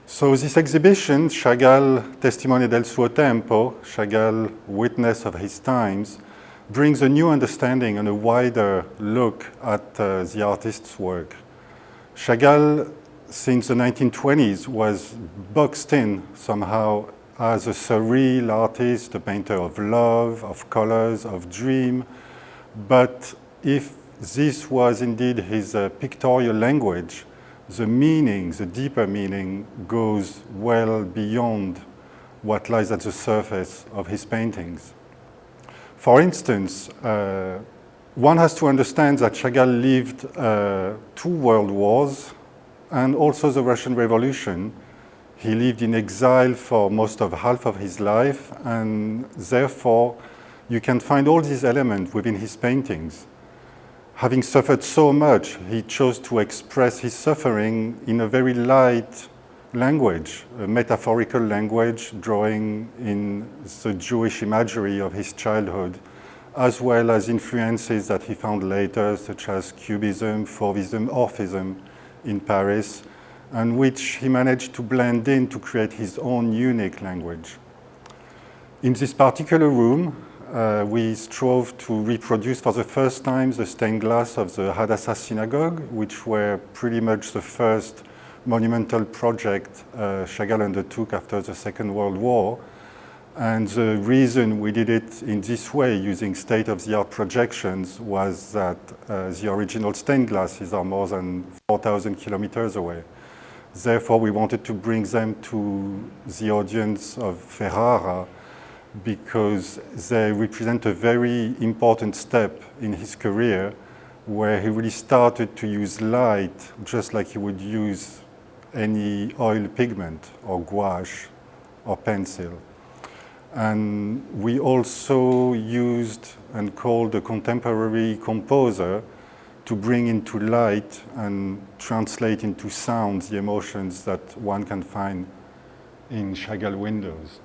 So this exhibition, Chagall, Testimone del Suo Tempo, Chagall, Witness of His Times, brings a new understanding and a wider look at the artist's work. Chagall, since the 1920s, was boxed in somehow as a surreal artist, a painter of love, of colors, of dream. But if this was indeed his pictorial language, the meaning, the deeper meaning, goes well beyond what lies at the surface of his paintings. For instance, one has to understand that Chagall lived 2 world wars and also the Russian Revolution. He lived in exile for most of half of his life, and therefore you can find all these elements within his paintings. Having suffered so much, he chose to express his suffering in a very light language, a metaphorical language, drawing in the Jewish imagery of his childhood, as well as influences that he found later, such as Cubism, Fauvism, Orphism in Paris, and which he managed to blend in to create his own unique language. In this particular room, we strove to reproduce for the first time the stained glass of the Hadassah synagogue, which were pretty much the first monumental project Chagall undertook after the Second World War. And the reason we did it in this way, using state-of-the-art projections, was that the original stained glasses are more than 4,000 kilometers away. Therefore, we wanted to bring them to the audience of Ferrara because they represent a very important step in his career where he really started to use light just like he would use any oil pigment or gouache or pencil. And we also used and called a contemporary composer to bring into light and translate into sounds the emotions that one can find in Chagall windows.